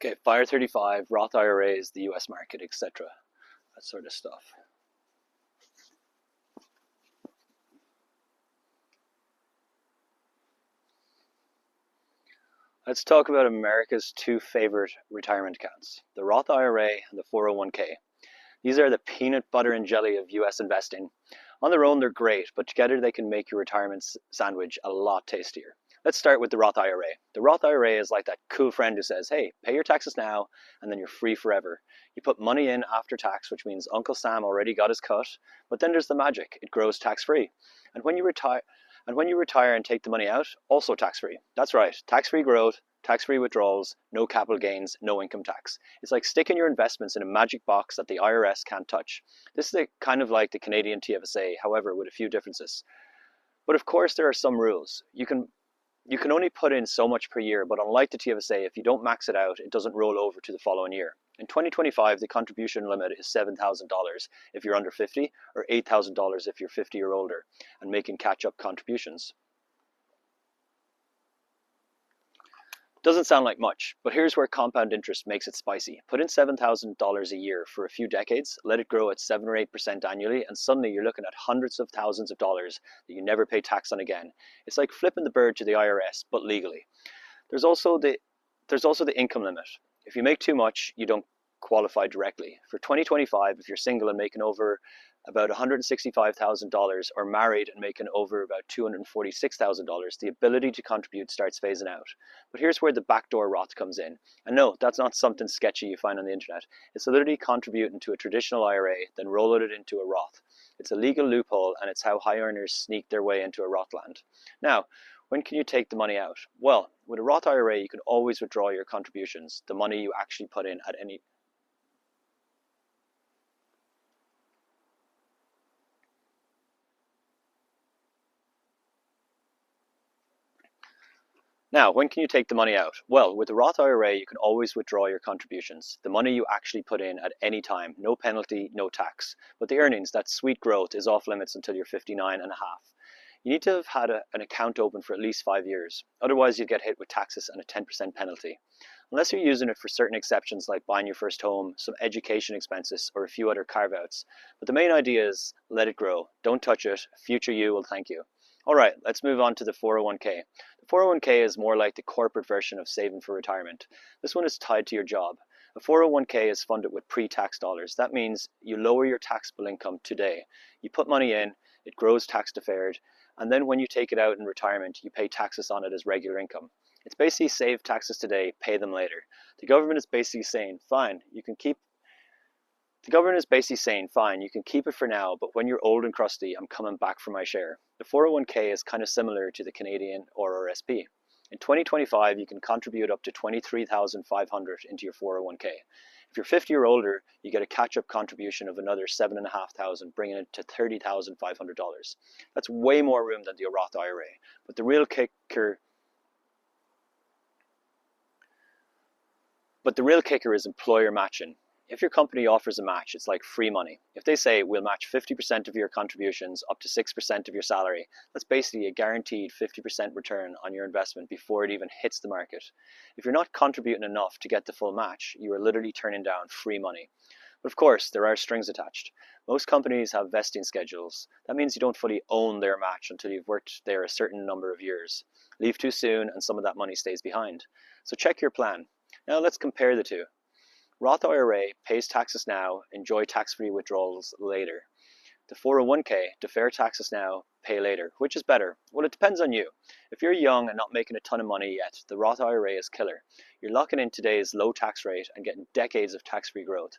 Okay, Fire 35, Roth IRAs, the US market, etc. That sort of stuff. Let's talk about America's two favorite retirement accounts, the Roth IRA and the 401k. These are the peanut butter and jelly of US investing. On their own, they're great, but together they can make your retirement sandwich a lot tastier. Let's start with the Roth IRA. The Roth IRA is like that cool friend who says, hey, pay your taxes now, and then you're free forever. You put money in after tax, which means Uncle Sam already got his cut, but then there's the magic. It grows tax-free. And when you retire and take the money out, also tax-free. That's right, tax-free growth, tax-free withdrawals, no capital gains, no income tax. It's like sticking your investments in a magic box that the IRS can't touch. This is kind of like the Canadian TFSA, however, with a few differences. But of course, there are some rules. You can only put in so much per year, but unlike the TFSA, if you don't max it out, it doesn't roll over to the following year. In 2025, the contribution limit is $7,000 if you're under 50, or $8,000 if you're 50 or older, and making catch-up contributions. Doesn't sound like much, but here's where compound interest makes it spicy. Put in $7,000 a year for a few decades, let it grow at 7 or 8% annually, and suddenly you're looking at hundreds of thousands of dollars that you never pay tax on again. It's like flipping the bird to the IRS, but legally. There's also the income limit. If you make too much, you don't qualify directly. For 2025, if you're single and making over about $165,000 or married and making over about $246,000, the ability to contribute starts phasing out. But here's where the backdoor Roth comes in. And no, that's not something sketchy you find on the internet. It's literally contributing to a traditional IRA, then rolling it into a Roth. It's a legal loophole, and it's how high earners sneak their way into a Roth land. Now, when can you take the money out? Well, with a Roth IRA, you can always withdraw your contributions, the money you actually put in at any. Now, when can you take the money out? Well, with the Roth IRA, you can always withdraw your contributions, the money you actually put in at any time, no penalty, no tax. But the earnings, that sweet growth, is off limits until you're 59 and a half. You need to have had an account open for at least 5 years. Otherwise, you get hit with taxes and a 10% penalty. Unless you're using it for certain exceptions like buying your first home, some education expenses, or a few other carve-outs. But the main idea is let it grow. Don't touch it. Future you will thank you. All right, let's move on to the 401k. The 401k is more like the corporate version of saving for retirement. This one is tied to your job. A 401k is funded with pre-tax dollars. That means you lower your taxable income today. You put money in, it grows tax deferred, and then when you take it out in retirement, you pay taxes on it as regular income. It's basically save taxes today, pay them later. The government is basically saying, fine, you can keep it for now, but when you're old and crusty, I'm coming back for my share. The 401k is kind of similar to the Canadian or RSP. In 2025, you can contribute up to $23,500 into your 401k. If you're 50 or older, you get a catch-up contribution of another $7,500, bringing it to $30,500. That's way more room than the Roth IRA. But the real kicker is employer matching. If your company offers a match, it's like free money. If they say, we'll match 50% of your contributions up to 6% of your salary, that's basically a guaranteed 50% return on your investment before it even hits the market. If you're not contributing enough to get the full match, you are literally turning down free money. But of course, there are strings attached. Most companies have vesting schedules. That means you don't fully own their match until you've worked there a certain number of years. Leave too soon and some of that money stays behind. So check your plan. Now let's compare the two. Roth IRA pays taxes now, enjoy tax-free withdrawals later. The 401k, defer taxes now, pay later. Which is better? Well, it depends on you. If you're young and not making a ton of money yet, the Roth IRA is killer. You're locking in today's low tax rate and getting decades of tax-free growth.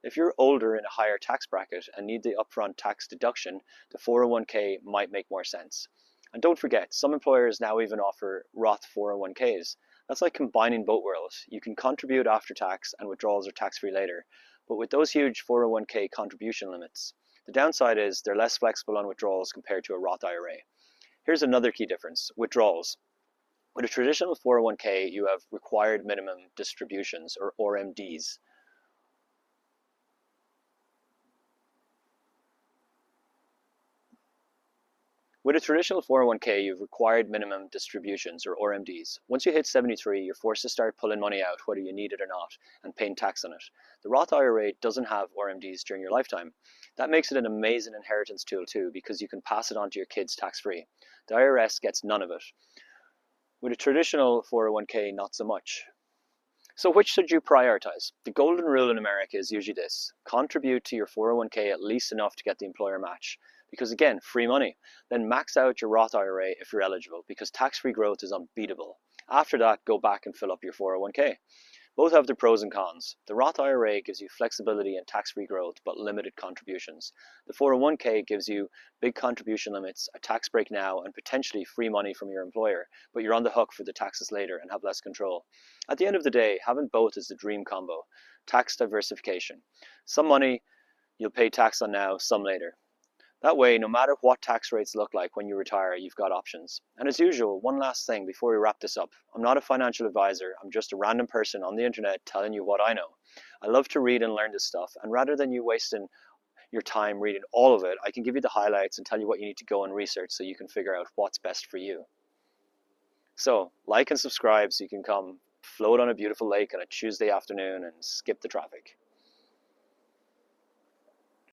If you're older in a higher tax bracket and need the upfront tax deduction, the 401k might make more sense. And don't forget, some employers now even offer Roth 401ks. That's like combining both worlds. You can contribute after tax and withdrawals are tax-free later. But with those huge 401k contribution limits, the downside is they're less flexible on withdrawals compared to a Roth IRA. Here's another key difference, withdrawals. With a traditional 401k, you have required minimum distributions, or RMDs. With a traditional 401k, you've required minimum distributions, or RMDs. Once you hit 73, you're forced to start pulling money out whether you need it or not and paying tax on it. The Roth IRA doesn't have RMDs during your lifetime. That makes it an amazing inheritance tool too, because you can pass it on to your kids tax-free. The IRS gets none of it. With a traditional 401k, not so much. So which should you prioritize? The golden rule in America is usually this: contribute to your 401k at least enough to get the employer match. Because again, free money. Then max out your Roth IRA if you're eligible, because tax-free growth is unbeatable. After that, go back and fill up your 401k. Both have their pros and cons. The Roth IRA gives you flexibility and tax-free growth, but limited contributions. The 401k gives you big contribution limits, a tax break now, and potentially free money from your employer, but you're on the hook for the taxes later and have less control. At the end of the day, having both is the dream combo. Tax diversification. Some money you'll pay tax on now, some later. That way, no matter what tax rates look like when you retire, you've got options. And as usual, one last thing before we wrap this up. I'm not a financial advisor. I'm just a random person on the internet telling you what I know. I love to read and learn this stuff, and rather than you wasting your time reading all of it, I can give you the highlights and tell you what you need to go and research so you can figure out what's best for you. So, like and subscribe so you can come float on a beautiful lake on a Tuesday afternoon and skip the traffic.